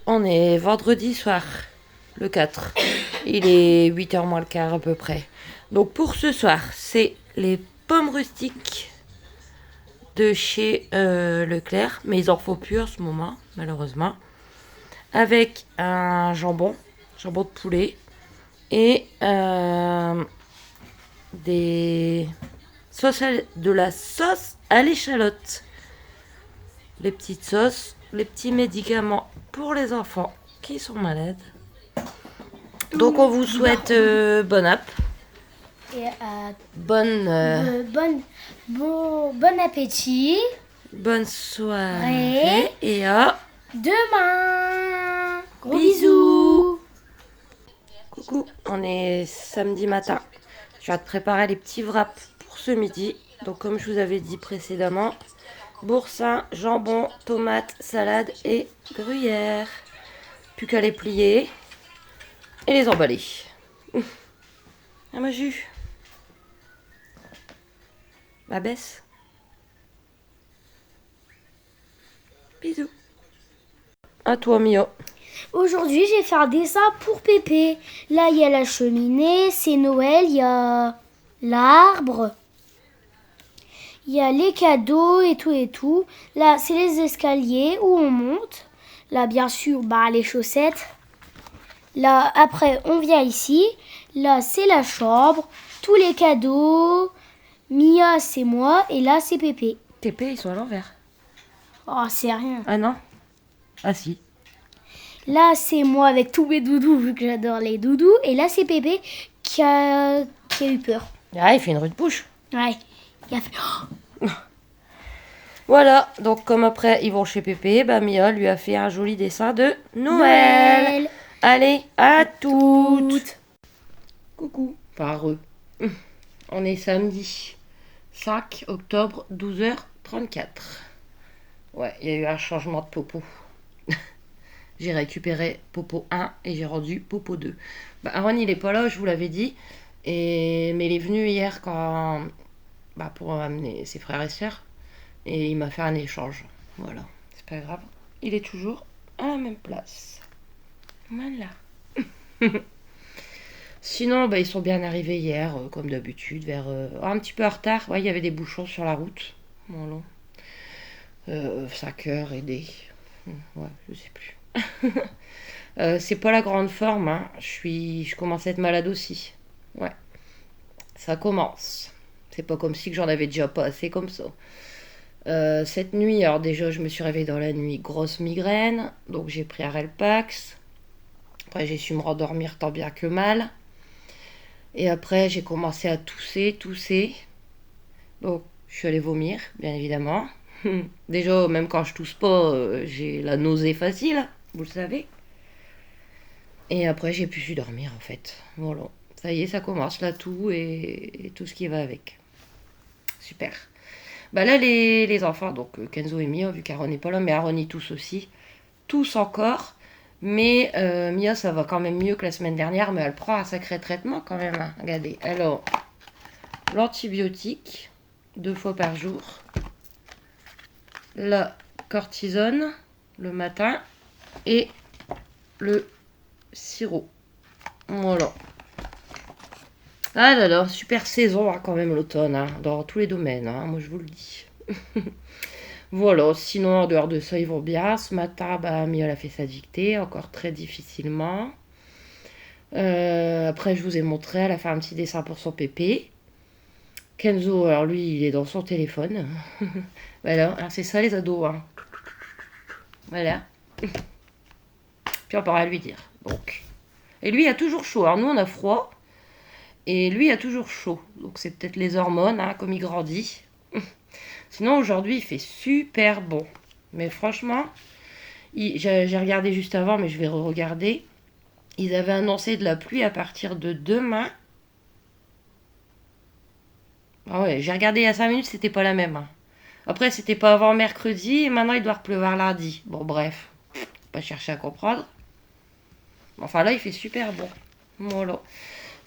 On est vendredi soir, le 4. Il est 8h moins le quart à peu près. Donc pour ce soir, c'est les pommes rustiques de chez Leclerc. Mais il en faut plus en ce moment, malheureusement. Avec un jambon de poulet. Et de la sauce à l'échalote. Les petites sauces, les petits médicaments pour les enfants qui sont malades. Donc on vous souhaite bon app. Et Bon appétit. Bonne soirée. Et à demain. Gros bisous. Coucou, on est samedi matin. Je vais te préparer les petits wraps pour ce midi. Donc comme je vous avais dit précédemment, boursin, jambon, tomates, salade et gruyère. Plus qu'à les plier et les emballer. Ah ma jus. Ma baisse. Bisous. À toi Mio. Aujourd'hui, je vais faire un dessin pour Pépé. Là, il y a la cheminée, c'est Noël, il y a l'arbre, il y a les cadeaux et tout et tout. Là, c'est les escaliers où on monte. Là, bien sûr, les chaussettes. Là, après, on vient ici. Là, c'est la chambre, tous les cadeaux. Mia, c'est moi et là, c'est Pépé. Pépé, ils sont à l'envers. Oh, c'est rien. Ah non? Ah si. Là, c'est moi avec tous mes doudous, vu que j'adore les doudous. Et là, c'est Pépé qui a eu peur. Ah, il fait une rude bouche. Ouais. Il a fait... Voilà, donc comme après ils vont chez Pépé, Mia lui a fait un joli dessin de Noël. Allez, à toutes. Coucou. Enfin, on est samedi 5 octobre, 12h34. Ouais, il y a eu un changement de popo. J'ai récupéré popo 1 et j'ai rendu popo 2. Aaron, il est pas là, je vous l'avais dit. Mais il est venu hier pour amener ses frères et sœurs. Et il m'a fait un échange. Voilà, c'est pas grave. Il est toujours à la même place. Voilà. Sinon, ils sont bien arrivés hier, comme d'habitude, vers un petit peu en retard. Ouais, il y avait des bouchons sur la route. Voilà. 5 heures et des... Ouais, je sais plus. C'est pas la grande forme, hein. Je commence à être malade aussi. Ouais. Ça commence. C'est pas comme si que j'en avais déjà pas assez comme ça. Cette nuit, alors déjà je me suis réveillée dans la nuit, grosse migraine, donc j'ai pris un Relpax. Après j'ai su me rendormir tant bien que mal. Et après j'ai commencé à tousser. Donc je suis allée vomir, bien évidemment. Déjà, même quand je tousse pas, j'ai la nausée facile, vous le savez. Et après j'ai pu dormir en fait. Voilà. Ça y est, ça commence, la toux et tout ce qui va avec. Super. Là, les enfants, donc Kenzo et Mia, vu qu'Aaron n'est pas là, mais Aaron y tousse aussi. Tous encore. Mais Mia, ça va quand même mieux que la semaine dernière, mais elle prend un sacré traitement quand même. Hein. Regardez. Alors, l'antibiotique, 2 fois par jour. La cortisone, le matin. Et le sirop. Voilà. Ah là là, super saison hein, quand même l'automne, hein, dans tous les domaines, hein, moi je vous le dis. Voilà, sinon en dehors de ça ils vont bien. Ce matin, Mia a fait sa dictée, encore très difficilement. Après je vous ai montré, elle a fait un petit dessin pour son pépé. Kenzo, alors lui il est dans son téléphone. Voilà, alors c'est ça les ados. Hein. Voilà. Puis on pourra lui dire. Donc. Et lui il a toujours chaud, alors nous on a froid. Et lui a toujours chaud. Donc c'est peut-être les hormones, hein, comme il grandit. Sinon aujourd'hui il fait super bon. Mais franchement, j'ai regardé juste avant, mais je vais re-regarder. Ils avaient annoncé de la pluie à partir de demain. Ah ouais, j'ai regardé il y a 5 minutes, c'était pas la même. Hein. Après c'était pas avant mercredi et maintenant il doit pleuvoir lundi. Bon bref, pas chercher à comprendre. Enfin là il fait super bon. Voilà.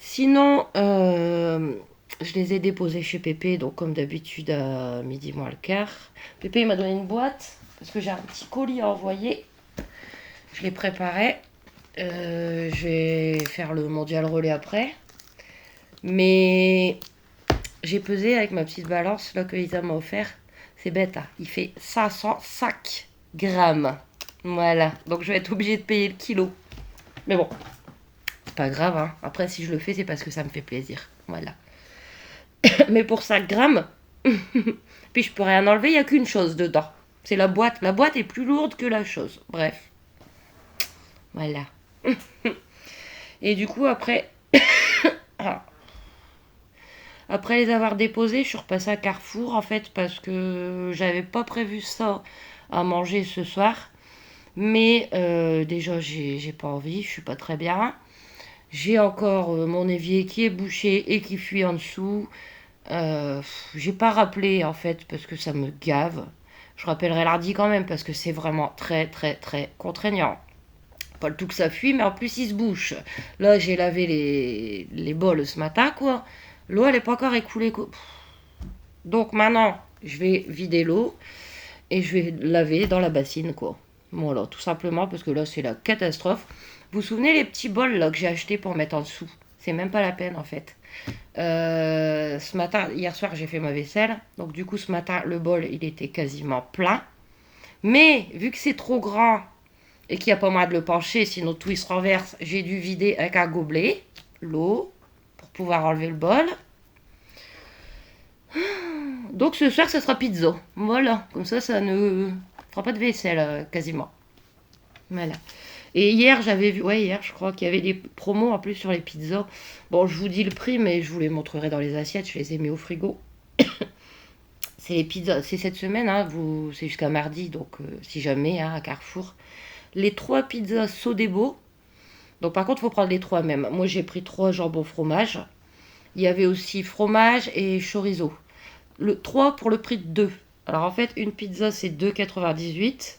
Sinon, je les ai déposés chez Pépé, donc comme d'habitude à midi moins le quart. Pépé il m'a donné une boîte, parce que j'ai un petit colis à envoyer. Je l'ai préparé. Je vais faire le mondial relais après. Mais j'ai pesé avec ma petite balance là que Isa m'a offert. C'est bête, hein. Il fait 505 grammes. Voilà. Donc je vais être obligée de payer le kilo. Mais bon, c'est pas grave, hein. Après, si je le fais, c'est parce que ça me fait plaisir. Voilà. Mais pour 5 grammes, puis je peux rien enlever, il n'y a qu'une chose dedans. C'est la boîte. La boîte est plus lourde que la chose. Bref. Voilà. Et du coup, après... Après les avoir déposés, je suis repassée à Carrefour, en fait, parce que j'avais pas prévu ça à manger ce soir. Mais déjà, j'ai pas envie, je suis pas très bien. J'ai encore mon évier qui est bouché et qui fuit en dessous. J'ai pas rappelé, en fait, parce que ça me gave. Je rappellerai lundi quand même, parce que c'est vraiment très, très, très contraignant. Pas le tout que ça fuit, mais en plus, il se bouche. Là, j'ai lavé les bols ce matin, quoi. L'eau, elle n'est pas encore écoulée, quoi. Donc, maintenant, je vais vider l'eau et je vais laver dans la bassine, quoi. Voilà, tout simplement, parce que là, c'est la catastrophe. Vous vous souvenez les petits bols, là, que j'ai achetés pour mettre en dessous? C'est même pas la peine, en fait. Ce matin, hier soir, j'ai fait ma vaisselle. Donc, du coup, ce matin, le bol, il était quasiment plein. Mais, vu que c'est trop grand et qu'il n'y a pas moyen de le pencher, sinon tout il se renverse, j'ai dû vider avec un gobelet l'eau pour pouvoir enlever le bol. Donc ce soir, ça sera pizza. Voilà, comme ça ne fera pas de vaisselle quasiment. Voilà. Et hier, j'avais vu, ouais, hier, je crois qu'il y avait des promos en plus sur les pizzas. Bon, je vous dis le prix, mais je vous les montrerai dans les assiettes. Je les ai mis au frigo. C'est les pizzas, c'est cette semaine, hein, c'est jusqu'à mardi, donc si jamais, hein, à Carrefour. Les 3 pizzas Sodebo. Donc par contre, il faut prendre les 3 mêmes. Moi, j'ai pris 3 jambon fromage. Il y avait aussi fromage et chorizo. Le 3 pour le prix de 2. Alors en fait, une pizza, c'est 2,98.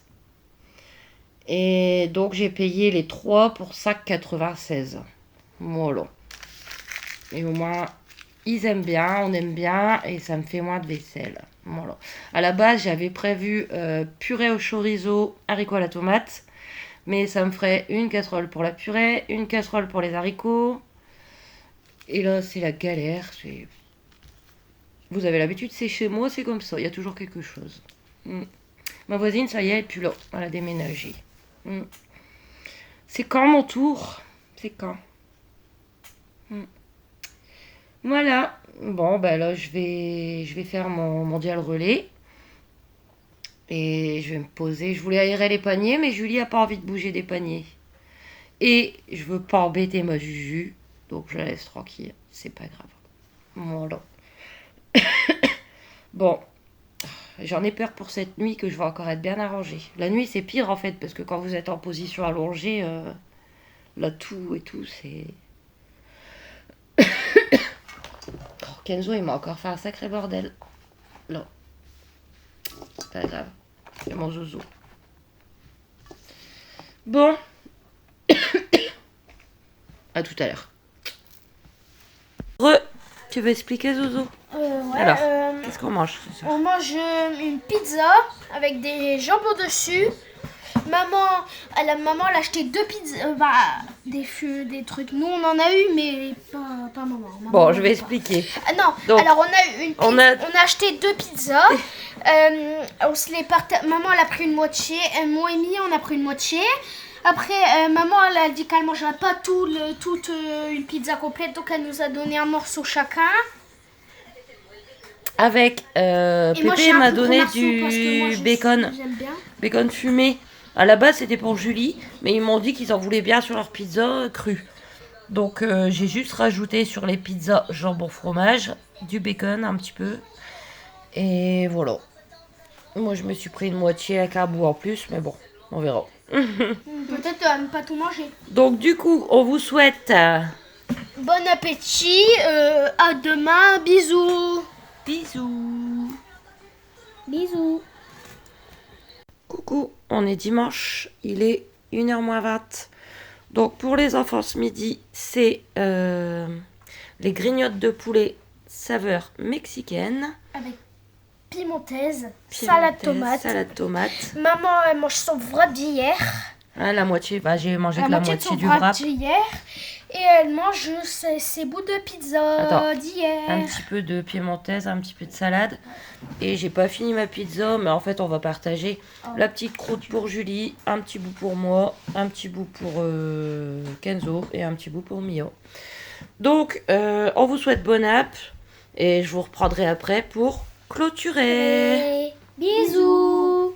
Et donc, j'ai payé les 3 pour 5,96. Voilà. Et au moins, ils aiment bien, on aime bien, et ça me fait moins de vaisselle. Voilà. À la base, j'avais prévu purée au chorizo, haricots à la tomate. Mais ça me ferait une casserole pour la purée, une casserole pour les haricots. Et là, c'est la galère. Vous avez l'habitude, c'est chez moi, c'est comme ça. Il y a toujours quelque chose. Ma voisine, ça y est, elle est plus là. Elle a déménagé. C'est quand mon tour? C'est quand? Voilà. Bon, ben là, je vais faire mon mondial relais. Et je vais me poser. Je voulais aérer les paniers, mais Julie a pas envie de bouger des paniers. Et je veux pas embêter ma Juju. Donc je la laisse tranquille. C'est pas grave. Voilà. Bon. J'en ai peur pour cette nuit que je vais encore être bien arrangée. La nuit, c'est pire en fait, parce que quand vous êtes en position allongée, là tout et tout, c'est... Oh, Kenzo, il m'a encore fait un sacré bordel. Là. C'est pas grave. C'est mon zozo. Bon. À tout à l'heure. Tu veux expliquer, Zozo? Ouais. Alors, qu'est-ce qu'on mange ce soir? On mange une pizza avec des jambons dessus. Maman, elle a acheté 2 pizzas, des trucs. Nous, on en a eu, mais pas maman. Maman, Bon, je vais expliquer. Ah non, Donc, alors on a eu on a acheté 2 pizzas. On se les maman, elle a pris une moitié. Moi et Mia, on a pris une moitié. Après, maman, elle a dit qu'elle mangerait pas toute une pizza complète, donc elle nous a donné un morceau chacun. avec Pépé m'a donné du bacon. J'aime bien. Bacon fumé. À la base, c'était pour Julie, mais ils m'ont dit qu'ils en voulaient bien sur leur pizza crue. Donc, j'ai juste rajouté sur les pizzas jambon fromage, du bacon un petit peu. Et voilà. Moi, je me suis pris une moitié avec un bout en plus, mais bon, on verra. Peut-être ne pas tout manger. Donc, du coup, on vous souhaite... Bon appétit, à demain, bisous. Bisous. Bisous. Coucou, on est dimanche, il est 1h moins 20. Donc pour les enfants ce midi, c'est les grignottes de poulet saveur mexicaine. Avec pimentaises, salade tomate. Salade tomate. Maman, elle mange son wrap d'hier. Ah, la moitié, bah j'ai mangé que la moitié de son du wrap. d'hier. Et elle mange ses bouts de pizza d'hier. Un petit peu de piémontaise, un petit peu de salade. Et j'ai pas fini ma pizza, mais en fait on va partager la petite croûte pour Julie, un petit bout pour moi, un petit bout pour Kenzo et un petit bout pour Mio. Donc on vous souhaite bonne app et je vous reprendrai après pour clôturer. Et bisous.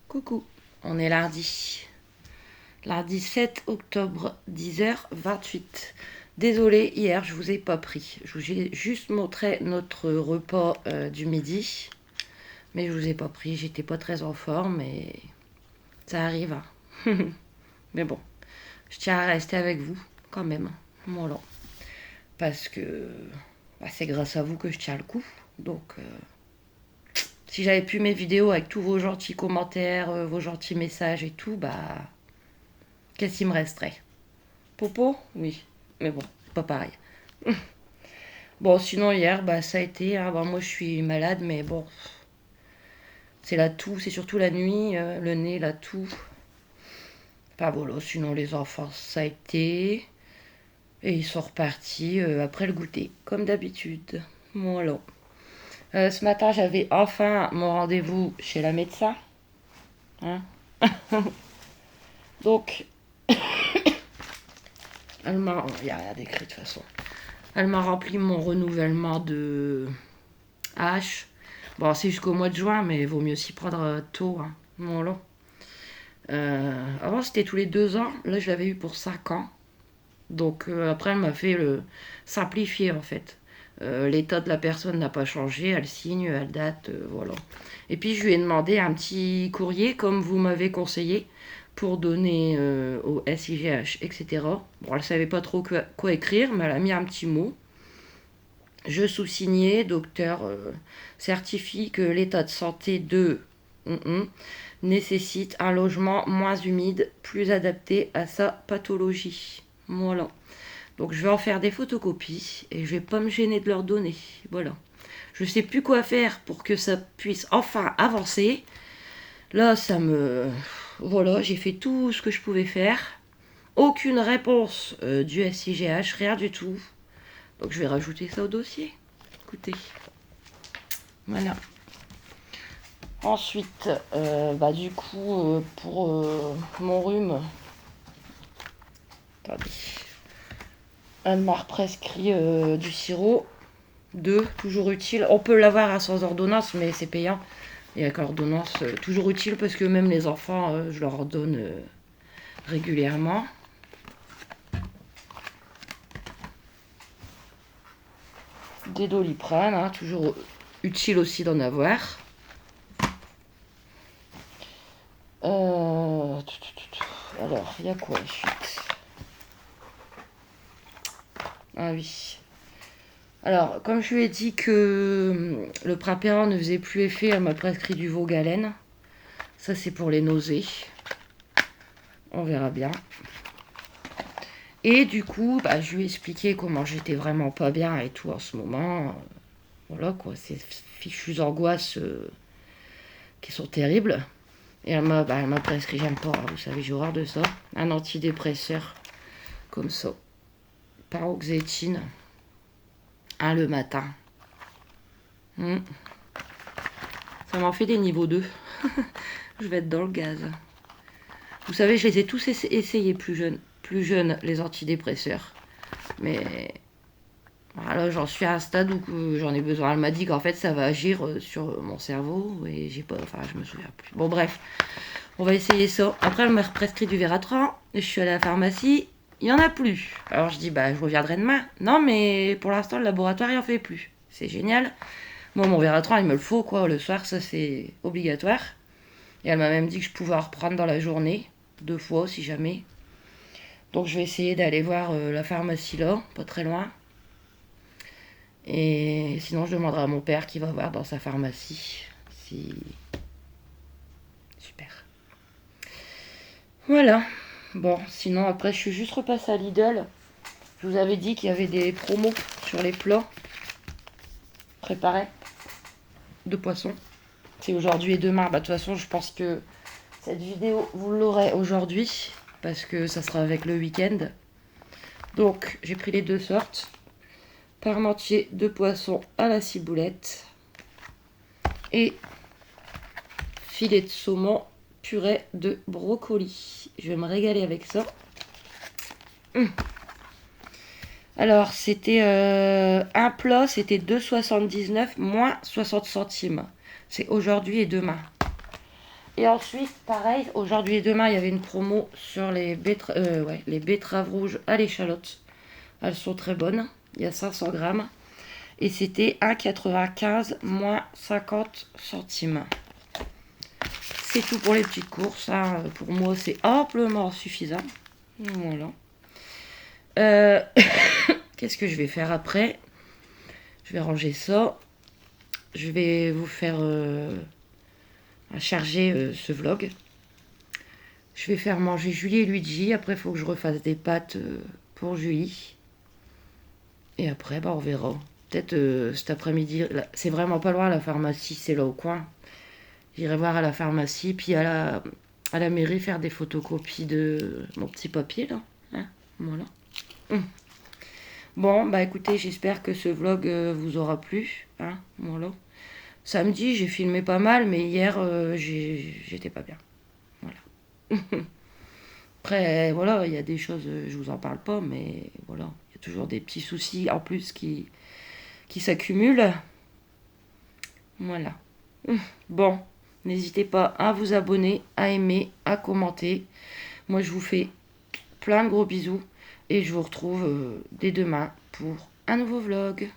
Coucou, on est lundi. Lundi 7 octobre, 10h28. Désolée, hier, je vous ai pas pris. Je vous ai juste montré notre repas du midi. Mais je vous ai pas pris. J'étais pas très en forme et ça arrive. Hein. Mais bon, je tiens à rester avec vous quand même. Voilà. Parce que c'est grâce à vous que je tiens le coup. Donc, si j'avais pu mes vidéos avec tous vos gentils commentaires, vos gentils messages et tout, qu'est-ce qu'il me resterait? Popo? Oui. Mais bon, pas pareil. Bon, sinon hier, ça a été... Hein, moi, je suis malade, mais bon... C'est la toux, c'est surtout la nuit, le nez, la toux. Enfin, voilà, sinon les enfants, ça a été... Et ils sont repartis après le goûter, comme d'habitude. Voilà. Ce matin, j'avais enfin mon rendez-vous chez la médecin. Hein. Donc... Elle m'a... Il n'y a rien d'écrit de toute façon. Elle m'a rempli mon renouvellement de H. Bon, c'est jusqu'au mois de juin, mais il vaut mieux s'y prendre tôt. Hein. Voilà. Avant, c'était tous les 2 ans. Là, je l'avais eu pour 5 ans. Donc, après, elle m'a fait le simplifier, en fait. L'état de la personne n'a pas changé. Elle signe, elle date, voilà. Et puis, je lui ai demandé un petit courrier, comme vous m'avez conseillé, pour donner au SIGH, etc. Bon, elle ne savait pas trop quoi écrire, mais elle a mis un petit mot. Je sous-signais, docteur certifie que l'état de santé de nécessite un logement moins humide, plus adapté à sa pathologie. Voilà. Donc je vais en faire des photocopies et je vais pas me gêner de leur donner. Voilà. Je sais plus quoi faire pour que ça puisse enfin avancer. Là, ça me... Voilà, j'ai fait tout ce que je pouvais faire. Aucune réponse du SIGH, rien du tout. Donc je vais rajouter ça au dossier. Écoutez. Voilà. Ensuite, du coup, pour mon rhume... Attendez. Elle m'a prescrit du sirop. 2, toujours utile. On peut l'avoir sans ordonnance, mais c'est payant. Et avec l'ordonnance, toujours utile parce que même les enfants, je leur donne régulièrement. Des Doliprane, hein, toujours utile aussi d'en avoir. Alors, il y a quoi ensuite? Ah oui. Alors, comme je lui ai dit que le Prapéran ne faisait plus effet, elle m'a prescrit du Vogalène. Ça, c'est pour les nausées. On verra bien. Et du coup, je lui ai expliqué comment j'étais vraiment pas bien et tout en ce moment. Voilà quoi, ces fichues angoisses qui sont terribles. Et elle m'a prescrit, j'aime pas, vous savez, j'ai horreur de ça, un antidépresseur comme ça. Paroxétine. Le matin. Ça m'en fait des niveaux 2. Je vais être dans le gaz. Vous savez, je les ai tous essayés plus jeunes, les antidépresseurs. Mais voilà, j'en suis à un stade où j'en ai besoin. Elle m'a dit qu'en fait, ça va agir sur mon cerveau. Et je me souviens plus. Bon, bref. On va essayer ça. Après, elle m'a prescrit du Vératran. Je suis allée à la pharmacie. Il n'y en a plus. Alors je dis, je reviendrai demain. Non, mais pour l'instant, le laboratoire, il n'en fait plus. C'est génial. Moi, mon Vératran, il me le faut, quoi. Le soir, ça, c'est obligatoire. Et elle m'a même dit que je pouvais en reprendre dans la journée. 2 fois, si jamais. Donc, je vais essayer d'aller voir la pharmacie là, pas très loin. Et sinon, je demanderai à mon père qui va voir dans sa pharmacie. Super. Voilà. Bon, sinon après je suis juste repassée à Lidl. Je vous avais dit qu'il y avait des promos sur les plats. préparé de poisson. C'est aujourd'hui et demain. Bah, de toute façon, je pense que cette vidéo, vous l'aurez aujourd'hui. Parce que ça sera avec le week-end. Donc, j'ai pris les deux sortes. Parmentier de poisson à la ciboulette. Et filet de saumon purée de brocoli. Je vais me régaler avec ça. Alors, c'était un plat, c'était 2,79 moins 60 centimes. C'est aujourd'hui et demain. Et ensuite, pareil, aujourd'hui et demain, il y avait une promo sur les betteraves rouges à l'échalote. Elles sont très bonnes. Il y a 500 grammes. Et c'était 1,95 moins 50 centimes. C'est tout pour les petites courses. Hein. Pour moi, c'est amplement suffisant. Voilà. Qu'est-ce que je vais faire après? Je vais ranger ça. Je vais vous faire charger ce vlog. Je vais faire manger Julie et Luigi. Après, il faut que je refasse des pâtes pour Julie. Et après, bah, on verra. Peut-être cet après-midi. C'est vraiment pas loin, la pharmacie. C'est là au coin. J'irai voir à la pharmacie. Puis à la mairie faire des photocopies de mon petit papier, là. Hein, voilà. Bon, bah écoutez, j'espère que ce vlog vous aura plu. Hein, voilà. Samedi, j'ai filmé pas mal, mais hier, j'étais pas bien. Voilà. Après, voilà, il y a des choses, je vous en parle pas, mais voilà. Il y a toujours des petits soucis en plus qui s'accumulent. Voilà. Bon, n'hésitez pas à vous abonner, à aimer, à commenter. Moi, je vous fais plein de gros bisous. Et je vous retrouve dès demain pour un nouveau vlog.